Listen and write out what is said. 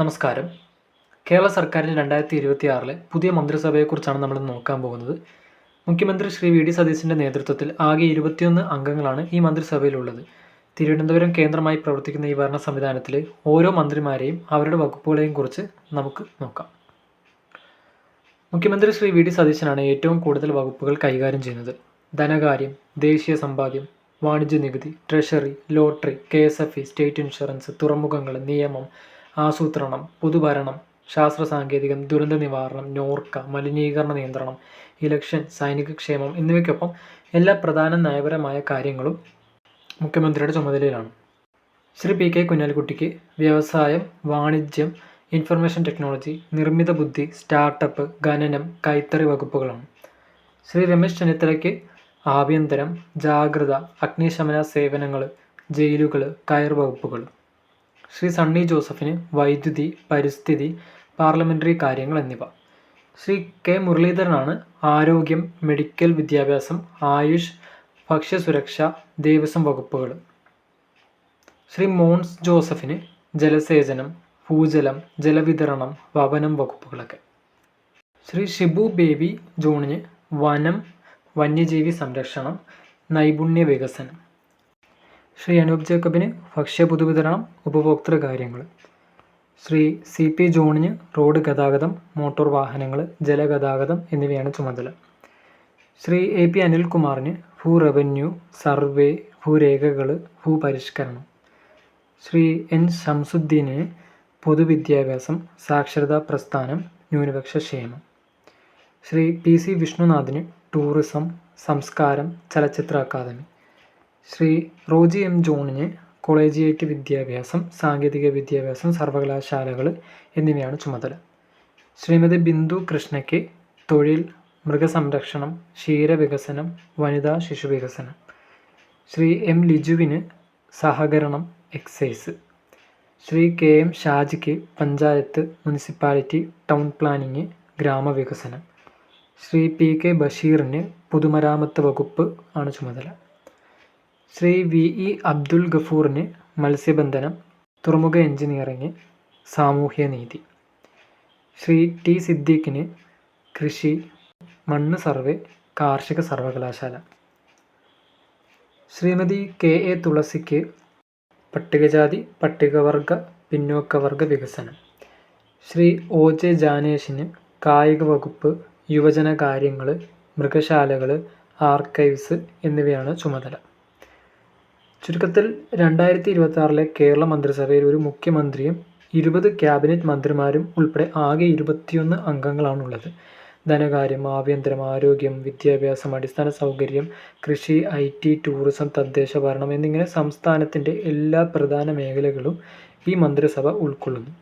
നമസ്കാരം. കേരള സർക്കാരിൻ്റെ 2026 പുതിയ മന്ത്രിസഭയെക്കുറിച്ചാണ് നമ്മൾ നോക്കാൻ പോകുന്നത്. മുഖ്യമന്ത്രി ശ്രീ വി ഡി സതീശൻ്റെ നേതൃത്വത്തിൽ ആകെ 21 അംഗങ്ങളാണ് ഈ മന്ത്രിസഭയിലുള്ളത്. തിരുവനന്തപുരം കേന്ദ്രമായി പ്രവർത്തിക്കുന്ന ഈ ഭരണ സംവിധാനത്തിലെ ഓരോ മന്ത്രിമാരെയും അവരുടെ വകുപ്പുകളെയും കുറിച്ച് നമുക്ക് നോക്കാം. മുഖ്യമന്ത്രി ശ്രീ വി ഡി സതീശനാണ് ഏറ്റവും കൂടുതൽ വകുപ്പുകൾ കൈകാര്യം ചെയ്യുന്നത്. ധനകാര്യം, ദേശീയ സമ്പാദ്യം, വാണിജ്യ നികുതി, treasury, lottery, KSFE, state insurance, തുറമുഖങ്ങൾ, നിയമം, ആസൂത്രണം, പൊതുഭരണം, ശാസ്ത്ര സാങ്കേതികം, ദുരന്ത നിവാരണം, നോർക്ക, മലിനീകരണ നിയന്ത്രണം, ഇലക്ഷൻ, സൈനിക ക്ഷേമം എന്നിവയ്ക്കൊപ്പം എല്ലാ പ്രധാന നയപരമായ കാര്യങ്ങളും മുഖ്യമന്ത്രിയുടെ ചുമതലയിലാണ്. ശ്രീ P.K. കുഞ്ഞാലിക്കുട്ടിക്ക് വ്യവസായം, വാണിജ്യം, ഇൻഫർമേഷൻ ടെക്നോളജി, നിർമ്മിത ബുദ്ധി, സ്റ്റാർട്ടപ്പ്, ഖനനം, കൈത്തറി വകുപ്പുകളാണ്. ശ്രീ രമേശ് ചെന്നിത്തലയ്ക്ക് ആഭ്യന്തരം, ജാഗ്രത, അഗ്നിശമന സേവനങ്ങൾ, ജയിലുകൾ, കയർ വകുപ്പുകൾ. ശ്രീ സണ്ണി ജോസഫിന് വൈദ്യുതി, പരിസ്ഥിതി, പാർലമെൻ്ററി കാര്യങ്ങൾ എന്നിവ. ശ്രീ K. മുരളീധരനാണ് ആരോഗ്യം, മെഡിക്കൽ വിദ്യാഭ്യാസം, ആയുഷ്, ഭക്ഷ്യസുരക്ഷ, ദേവസ്വം വകുപ്പുകൾ. ശ്രീ മോൻസ് ജോസഫിന് ജലസേചനം, ഭൂജലം, ജലവിതരണം, ഭവനം വകുപ്പുകളൊക്കെ. ശ്രീ ഷിബു ബേബി ജോണിന് വനം, വന്യജീവി സംരക്ഷണം, നൈപുണ്യ വികസനം. ശ്രീ അനൂപ് ജേക്കബിന് ഭക്ഷ്യ പൊതുവിതരണം, ഉപഭോക്തൃ കാര്യങ്ങൾ. ശ്രീ CP ജോണിന് റോഡ് ഗതാഗതം, മോട്ടോർ വാഹനങ്ങൾ, ജലഗതാഗതം എന്നിവയാണ് ചുമതല. ശ്രീ AP അനിൽകുമാറിന് റവന്യൂ, സർവേ, ഭൂരേഖകൾ, ഭൂപരിഷ്കരണം. ശ്രീ N ശംസുദ്ദീന് പൊതുവിദ്യാഭ്യാസം, സാക്ഷരതാ പ്രസ്ഥാനം, ന്യൂനപക്ഷ ക്ഷേമം. ശ്രീ PC വിഷ്ണുനാഥിന് ടൂറിസം, സംസ്കാരം, ചലച്ചിത്ര അക്കാദമി. ശ്രീ റോജി M ജോണിന് കോളേജിയേറ്റ് വിദ്യാഭ്യാസം, സാങ്കേതിക വിദ്യാഭ്യാസം, സർവകലാശാലകൾ എന്നിവയാണ് ചുമതല. ശ്രീമതി ബിന്ദു കൃഷ്ണയ്ക്ക് തൊഴിൽ, മൃഗസംരക്ഷണം, ക്ഷീരവികസനം, വനിതാ ശിശുവികസനം. ശ്രീ M ലിജുവിന് സഹകരണം, എക്സൈസ്. ശ്രീ KM ഷാജിക്ക് പഞ്ചായത്ത്, മുനിസിപ്പാലിറ്റി, ടൗൺ പ്ലാനിങ്, ഗ്രാമവികസനം. ശ്രീ PK ബഷീറിന് പൊതുമരാമത്ത് വകുപ്പ് ആണ് ചുമതല. ശ്രീ VE അബ്ദുൽ ഗഫൂറിന് മത്സ്യബന്ധനം, തുറമുഖ എഞ്ചിനീയറിംഗ്, സാമൂഹ്യനീതി. ശ്രീ T സിദ്ദീഖിന് കൃഷി, മണ്ണ് സർവേ, കാർഷിക സർവകലാശാല. ശ്രീമതി KA തുളസിക്ക് പട്ടികജാതി, പട്ടികവർഗ, പിന്നോക്കവർഗ വികസനം. ശ്രീ OJ ജാനേഷിന് കായിക വകുപ്പ്, യുവജന കാര്യങ്ങൾ, മൃഗശാലകൾ, ആർക്കൈവ്സ് എന്നിവയാണ് ചുമതല. ചുരുക്കത്തിൽ 2026 കേരള മന്ത്രിസഭയിൽ ഒരു മുഖ്യമന്ത്രിയും 20 ക്യാബിനറ്റ് മന്ത്രിമാരും ഉൾപ്പെടെ ആകെ 21 അംഗങ്ങളാണുള്ളത്. ധനകാര്യം, ആഭ്യന്തരം, ആരോഗ്യം, വിദ്യാഭ്യാസം, അടിസ്ഥാന സൗകര്യം, കൃഷി, IT, ടൂറിസം, തദ്ദേശ ഭരണം എന്നിങ്ങനെ സംസ്ഥാനത്തിൻ്റെ എല്ലാ പ്രധാന മേഖലകളും ഈ മന്ത്രിസഭ ഉൾക്കൊള്ളുന്നു.